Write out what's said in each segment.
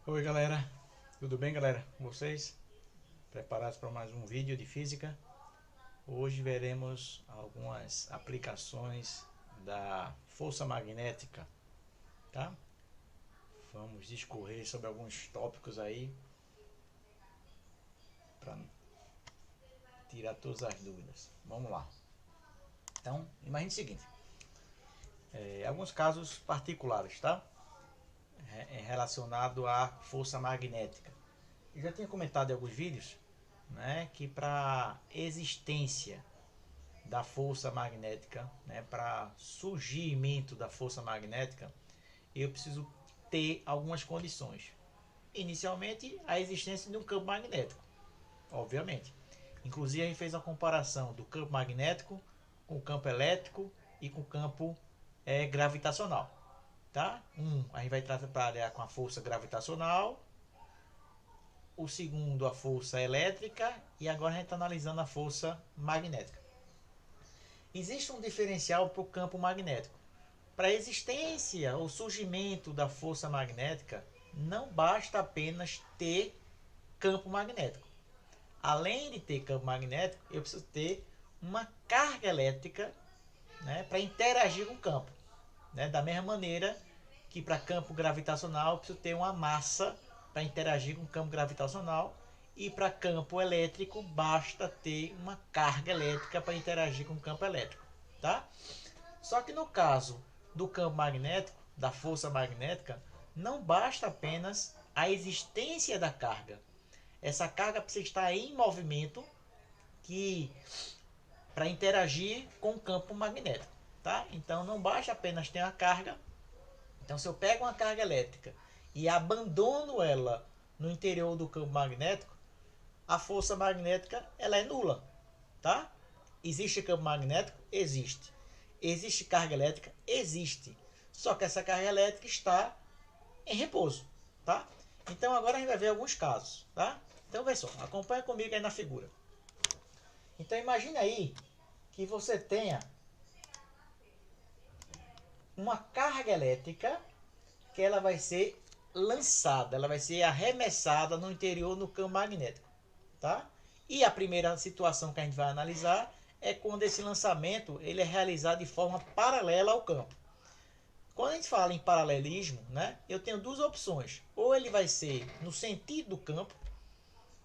Oi galera, tudo bem galera? Com vocês? Preparados para mais um vídeo de física? Hoje veremos algumas aplicações da força magnética, tá? Vamos discorrer sobre alguns tópicos aí para tirar todas as dúvidas. Vamos lá. Então, imagine o seguinte: alguns casos particulares, tá? Relacionado à força magnética. Eu já tinha comentado em alguns vídeos, né, que para existência da força magnética, né, para surgimento da força magnética, eu preciso ter algumas condições. Inicialmente, a existência de um campo magnético, obviamente. Inclusive, a gente fez a comparação do campo magnético com o campo elétrico e com o campo gravitacional. Tá? A gente vai trabalhar com a força gravitacional, o segundo, a força elétrica, e agora a gente está analisando a força magnética. Existe um diferencial para o campo magnético. Para a existência ou surgimento da força magnética, não basta apenas ter campo magnético. Além de ter campo magnético, eu preciso ter uma carga elétrica, né, para interagir com o campo. Né? Da mesma maneira que para campo gravitacional, eu preciso ter uma massa para interagir com o campo gravitacional. E para campo elétrico, basta ter uma carga elétrica para interagir com o campo elétrico. Tá? Só que no caso do campo magnético, da força magnética, não basta apenas a existência da carga. Essa carga precisa estar em movimento que para interagir com o campo magnético, tá? Então não basta apenas ter a carga. Então se eu pego uma carga elétrica e abandono ela no interior do campo magnético, a força magnética ela é nula, tá? Existe campo magnético? Existe. Existe carga elétrica? Existe. Só que essa carga elétrica está em repouso, tá? Então agora a gente vai ver alguns casos, tá? Então vê só, acompanha comigo aí na figura. Então imagine aí que você tenha uma carga elétrica que ela vai ser lançada, ela vai ser arremessada no interior do campo magnético, tá? E a primeira situação que a gente vai analisar é quando esse lançamento ele é realizado de forma paralela ao campo. Quando a gente fala em paralelismo, né, eu tenho duas opções. Ou ele vai ser no sentido do campo,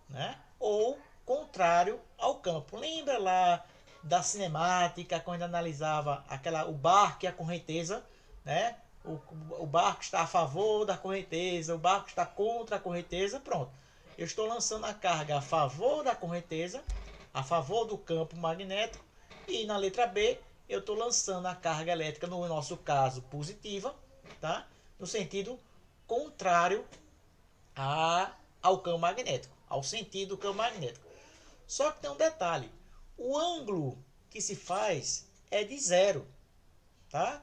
né, ou contrário ao campo. Lembra lá da cinemática, quando analisava o barco e a correnteza, né? O barco está a favor da correnteza, o barco está contra a correnteza, pronto. Eu estou lançando a carga a favor da correnteza, a favor do campo magnético, e na letra B eu estou lançando a carga elétrica, no nosso caso positiva, tá? No sentido contrário ao campo magnético, ao sentido do campo magnético. Só que tem um detalhe: o ângulo que se faz é de zero, tá?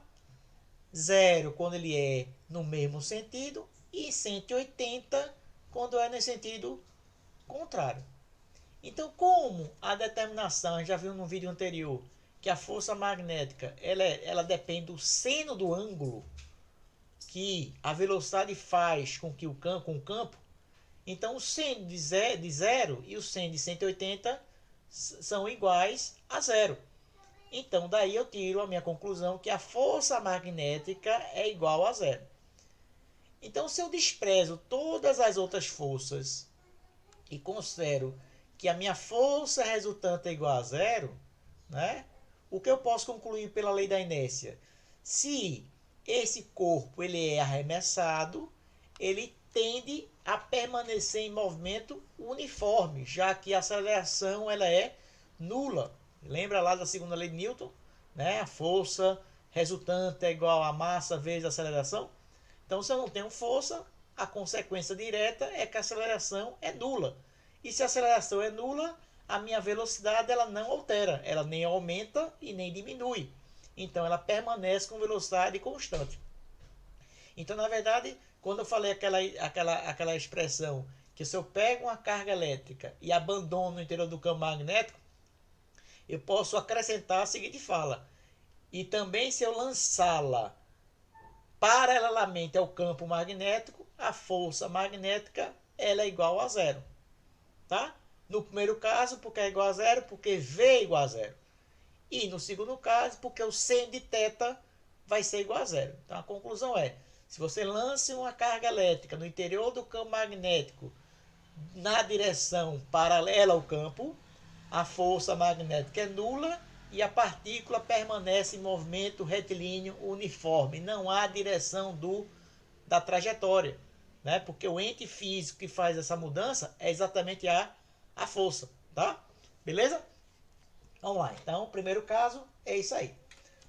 Zero quando ele é no mesmo sentido e 180 quando é no sentido contrário. Então, como a determinação, já viu no vídeo anterior, que a força magnética ela depende do seno do ângulo que a velocidade faz com que com o campo. Então, o seno de zero e o seno de 180 são iguais a zero. Então, daí eu tiro a minha conclusão que a força magnética é igual a zero. Então, se eu desprezo todas as outras forças e considero que a minha força resultante é igual a zero, né? O que eu posso concluir pela lei da inércia? Se esse corpo ele é arremessado, ele tende a permanecer em movimento uniforme, já que a aceleração ela é nula. Lembra lá da segunda lei de Newton? Né? A força resultante é igual a massa vezes a aceleração. Então, se eu não tenho força, a consequência direta é que a aceleração é nula. E se a aceleração é nula, a minha velocidade ela não altera, ela nem aumenta e nem diminui. Então ela permanece com velocidade constante. Então, na verdade, quando eu falei aquela expressão que se eu pego uma carga elétrica e abandono no interior do campo magnético, eu posso acrescentar a seguinte fala: e também se eu lançá-la paralelamente ao campo magnético, a força magnética ela é igual a zero. Tá? No primeiro caso, porque é igual a zero, porque V é igual a zero. E no segundo caso, porque o seno de θ vai ser igual a zero. Então a conclusão é, se você lança uma carga elétrica no interior do campo magnético na direção paralela ao campo, a força magnética é nula e a partícula permanece em movimento retilíneo uniforme. Não há direção da trajetória, né? Porque o ente físico que faz essa mudança é exatamente a força, tá? Beleza? Vamos lá. Então, o primeiro caso é isso aí.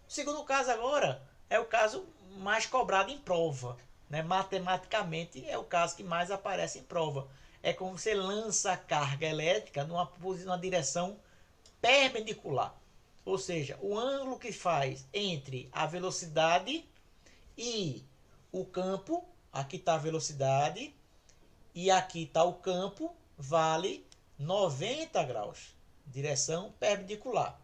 O segundo caso agora é o caso mais cobrado em prova, né? Matematicamente é o caso que mais aparece em prova. É como você lança a carga elétrica numa direção perpendicular. Ou seja, o ângulo que faz entre a velocidade e o campo, aqui está a velocidade e aqui está o campo, vale 90 graus. Direção perpendicular.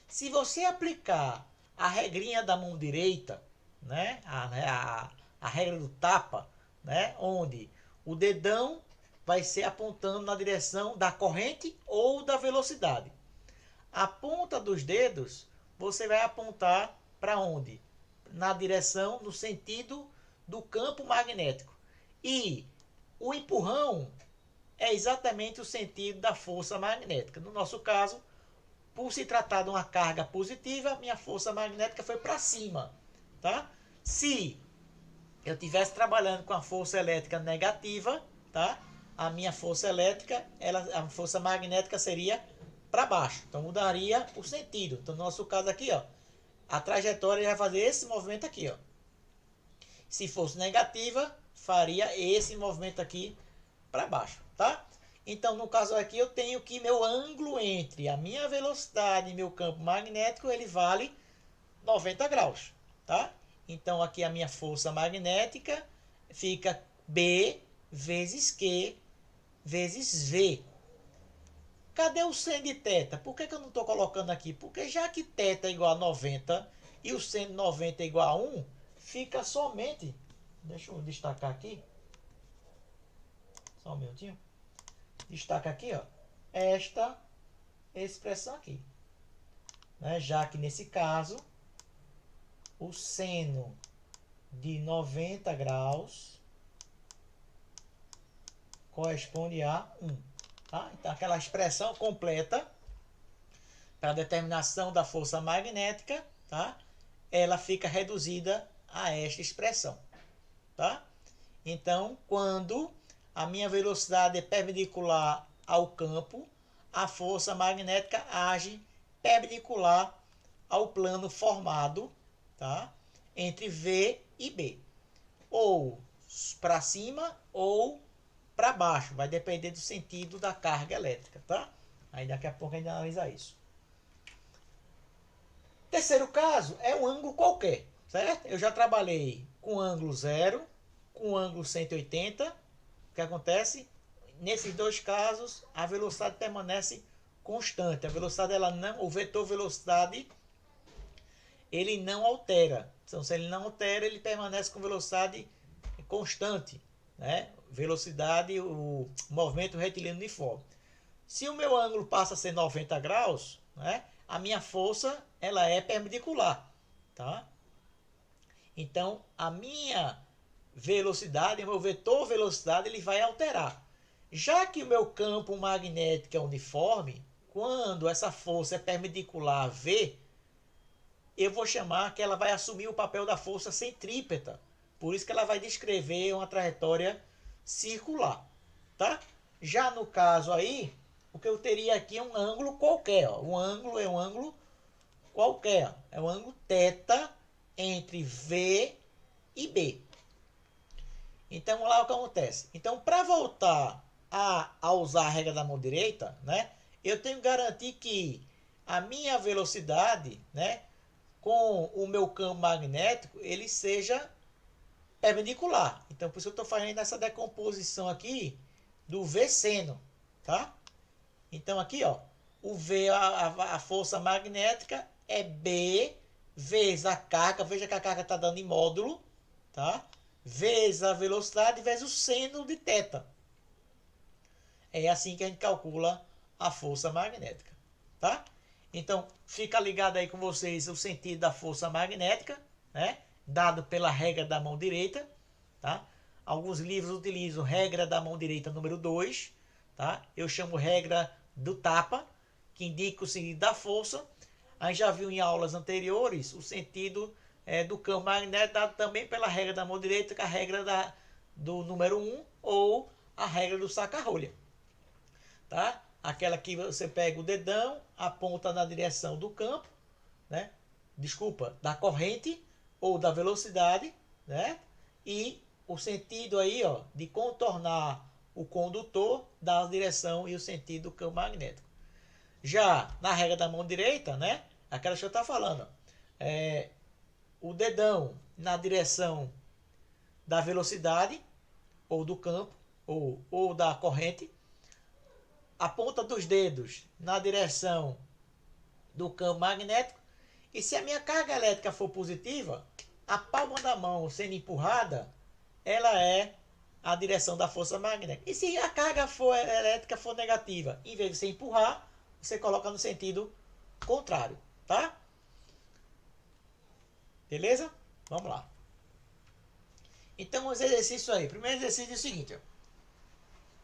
Se você aplicar a regrinha da mão direita, né, a regra do tapa, né, onde o dedão vai ser apontando na direção da corrente ou da velocidade. A ponta dos dedos você vai apontar para onde? Na direção, no sentido do campo magnético. E o empurrão é exatamente o sentido da força magnética. No nosso caso, por se tratar de uma carga positiva, minha força magnética foi para cima, tá? Se eu estivesse trabalhando com a força elétrica negativa, tá? A minha força elétrica, a força magnética seria para baixo. Então mudaria o sentido. Então no nosso caso aqui, ó, a trajetória vai fazer esse movimento aqui, ó. Se fosse negativa, faria esse movimento aqui para baixo, tá? Então, no caso aqui, eu tenho que meu ângulo entre a minha velocidade e meu campo magnético, ele vale 90 graus, tá? Então, aqui a minha força magnética fica B vezes Q vezes V. Cadê o seno de θ? Por que eu não estou colocando aqui? Porque já que θ é igual a 90 e o seno de 90 é igual a 1, fica somente... Deixa eu destacar aqui. Só um minutinho. Destaca aqui, ó, esta expressão aqui, né? Já que nesse caso o seno de 90 graus corresponde a 1, tá? Então aquela expressão completa para a determinação da força magnética, tá? Ela fica reduzida a esta expressão, tá? Então, quando a minha velocidade é perpendicular ao campo, a força magnética age perpendicular ao plano formado, tá? Entre V e B. Ou para cima ou para baixo. Vai depender do sentido da carga elétrica, tá? Aí daqui a pouco a gente analisa isso. Terceiro caso é um ângulo qualquer, certo? Eu já trabalhei com ângulo 0, com ângulo 180. O que acontece? Nesses dois casos, a velocidade permanece constante. A velocidade, o vetor velocidade, ele não altera. Então, se ele não altera, ele permanece com velocidade constante, né? Velocidade, o movimento retilíneo uniforme. Se o meu ângulo passa a ser 90 graus, né? A minha força, ela é perpendicular, tá? Então, a minha velocidade, o meu vetor velocidade, ele vai alterar. Já que o meu campo magnético é uniforme, quando essa força é perpendicular a V, eu vou chamar que ela vai assumir o papel da força centrípeta. Por isso que ela vai descrever uma trajetória circular, tá? Já no caso aí, o que eu teria aqui é um ângulo qualquer, ó. O ângulo é um ângulo qualquer, é um ângulo θ entre V e B. Então, lá o que acontece? Então, para voltar a usar a regra da mão direita, né, eu tenho que garantir que a minha velocidade, né, com o meu campo magnético, ele seja perpendicular. Então, por isso eu estou fazendo essa decomposição aqui do V seno, tá? Então, aqui, ó, o V, a força magnética é B vezes a carga. Veja que a carga está dando em módulo, tá? vezes a velocidade vezes o seno de θ. É assim que a gente calcula a força magnética, tá? Então, fica ligado aí com vocês o sentido da força magnética, né? Dado pela regra da mão direita, tá? Alguns livros utilizam regra da mão direita número 2, tá? Eu chamo regra do tapa, que indica o sentido da força. A gente já viu em aulas anteriores o sentido do campo magnético dado também pela regra da mão direita, que é a regra do número 1 ou a regra do saca-rolha. Tá? Aquela que você pega o dedão, aponta na direção do campo, né? Desculpa, da corrente ou da velocidade, né? E o sentido aí, ó, de contornar o condutor dá a direção e o sentido do campo magnético. Já na regra da mão direita, né? Aquela que eu estava falando, o dedão na direção da velocidade ou do campo ou da corrente, a ponta dos dedos na direção do campo magnético. E se a minha carga elétrica for positiva, a palma da mão sendo empurrada, ela é a direção da força magnética. E se a carga elétrica for negativa, em vez de você empurrar, você coloca no sentido contrário, tá? Beleza? Vamos lá. Então, os exercícios aí. Primeiro exercício é o seguinte, ó.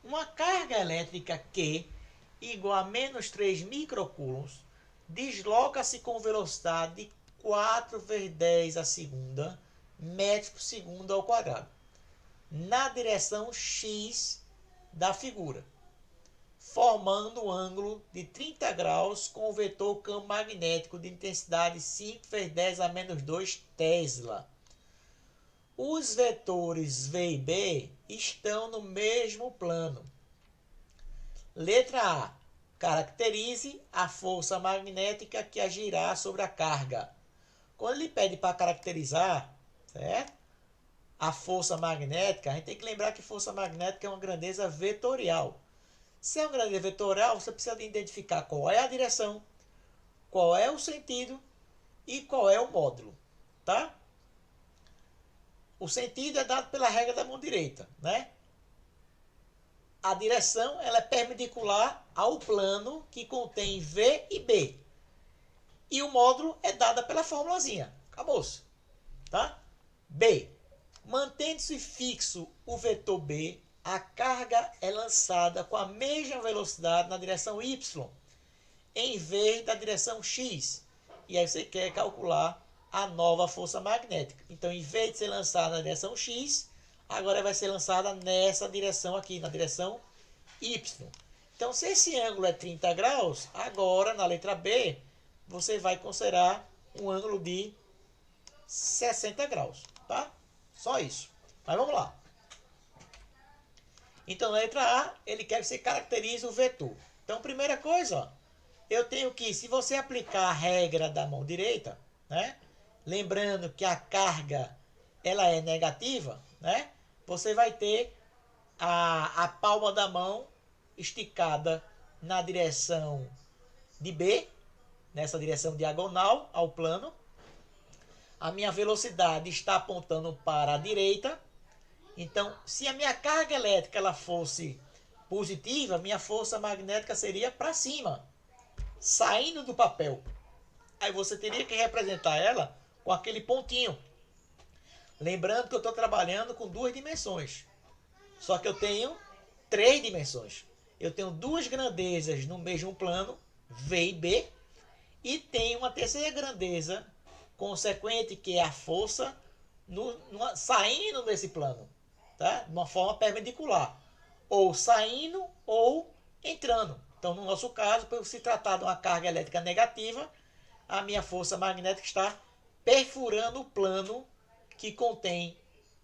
Uma carga elétrica Q igual a menos 3 microcoulombs desloca-se com velocidade de 4 vezes 10 a segunda metros por segundo ao quadrado na direção X da figura, formando um ângulo de 30 graus com o vetor campo magnético de intensidade 5 vezes 10 a menos 2 Tesla. Os vetores V e B estão no mesmo plano. Letra A. Caracterize a força magnética que agirá sobre a carga. Quando ele pede para caracterizar, certo? A força magnética, a gente tem que lembrar que força magnética é uma grandeza vetorial. Se é uma grandeza vetorial, você precisa identificar qual é a direção, qual é o sentido e qual é o módulo, tá? O sentido é dado pela regra da mão direita, né? A direção ela é perpendicular ao plano que contém V e B. E o módulo é dado pela formulazinha. Acabou-se. Tá? B. Mantendo-se fixo o vetor B, a carga é lançada com a mesma velocidade na direção Y, em vez da direção X. E aí você quer calcular a nova força magnética. Então, em vez de ser lançada na direção X, agora vai ser lançada nessa direção aqui, na direção Y. Então, se esse ângulo é 30 graus, agora na letra B, você vai considerar um ângulo de 60 graus, tá? Só isso. Mas vamos lá. Então, na letra A, ele quer que você caracterize o vetor. Então, primeira coisa, ó, eu tenho que, se você aplicar a regra da mão direita, né? Lembrando que a carga ela é negativa, né? Você vai ter a palma da mão esticada na direção de B, nessa direção diagonal ao plano. A minha velocidade está apontando para a direita. Então, se a minha carga elétrica ela fosse positiva, minha força magnética seria para cima, saindo do papel. Aí você teria que representar ela com aquele pontinho. Lembrando que eu estou trabalhando com duas dimensões. Só que eu tenho três dimensões. Eu tenho duas grandezas no mesmo plano, V e B, e tenho uma terceira grandeza consequente, que é a força saindo desse plano, tá? De uma forma perpendicular, ou saindo ou entrando. Então, no nosso caso, por se tratar de uma carga elétrica negativa, a minha força magnética está perfurando o plano que contém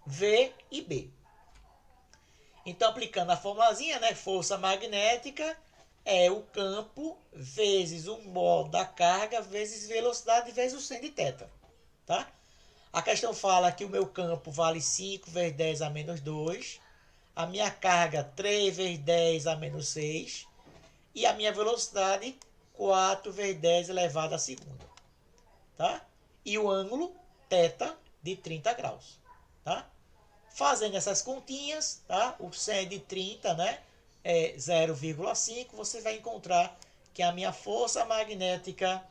V e B. Então, aplicando a formulazinha, né? Força magnética é o campo vezes o módulo da carga vezes velocidade vezes o seno de θ. Tá? A questão fala que o meu campo vale 5 vezes 10 a menos 2. A minha carga 3 vezes 10 a menos 6. E a minha velocidade 4 vezes 10 elevado à segunda. Tá? E o ângulo θ de 30 graus. Tá? Fazendo essas continhas, tá? O 100 de 30, né? É 0,5. Você vai encontrar que a minha força magnética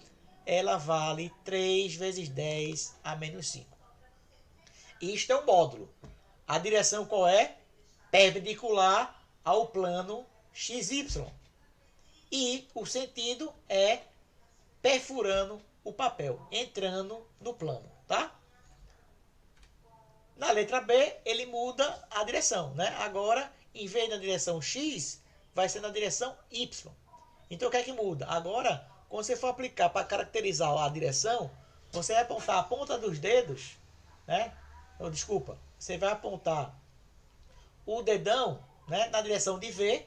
ela vale 3 vezes 10 a menos 5. Isto é um módulo. A direção qual é? Perpendicular ao plano XY. E o sentido é perfurando o papel, entrando no plano, tá? Na letra B, ele muda a direção, né? Agora, em vez da direção X, vai ser na direção Y. Então, o que é que muda? Agora, quando você for aplicar para caracterizar a direção, você vai apontar a ponta dos dedos, né? Ou, desculpa, você vai apontar o dedão, né, na direção de V,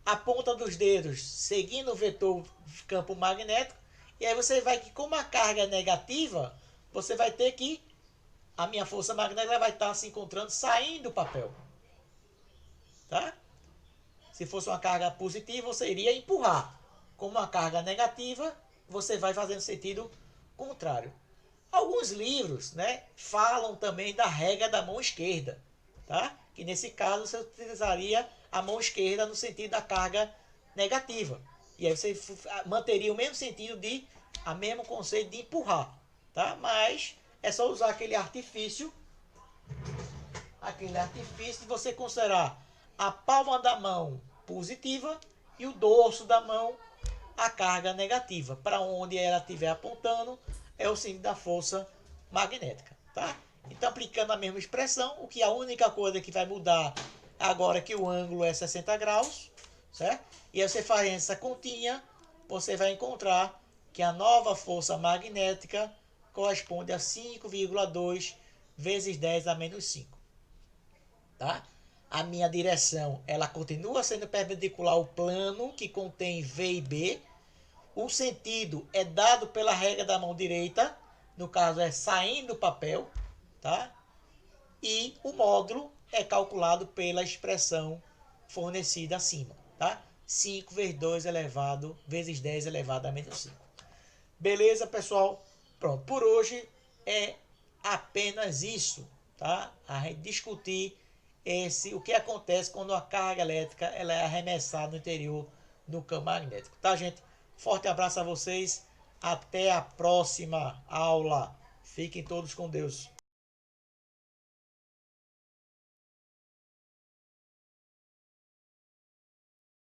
a ponta dos dedos seguindo o vetor campo magnético, e aí você vai que, como a carga é negativa, você vai ter que a minha força magnética vai estar se encontrando saindo do papel. Tá? Se fosse uma carga positiva, você iria empurrar. Como uma carga negativa, você vai fazendo sentido contrário. Alguns livros, né, falam também da regra da mão esquerda. Tá? Que nesse caso você utilizaria a mão esquerda no sentido da carga negativa. E aí você manteria o mesmo sentido a mesmo conceito de empurrar. Tá? Mas é só usar aquele artifício de você considerar a palma da mão positiva e o dorso da mão a carga negativa. Para onde ela estiver apontando é o signo da força magnética. Tá? Então, aplicando a mesma expressão, o que a única coisa que vai mudar agora é que o ângulo é 60 graus, certo? E aí você faz essa continha, você vai encontrar que a nova força magnética corresponde a 5,2 vezes 10 a menos 5. Tá? A minha direção ela continua sendo perpendicular ao plano que contém V e B. O sentido é dado pela regra da mão direita, no caso é saindo do papel, tá? E o módulo é calculado pela expressão fornecida acima, tá? 5 vezes 2 elevado vezes 10 elevado a menos 5. Beleza, pessoal? Pronto, por hoje é apenas isso, tá? A gente discutir o que acontece quando a carga elétrica ela é arremessada no interior do campo magnético, tá, gente? Forte abraço a vocês, até a próxima aula. Fiquem todos com Deus.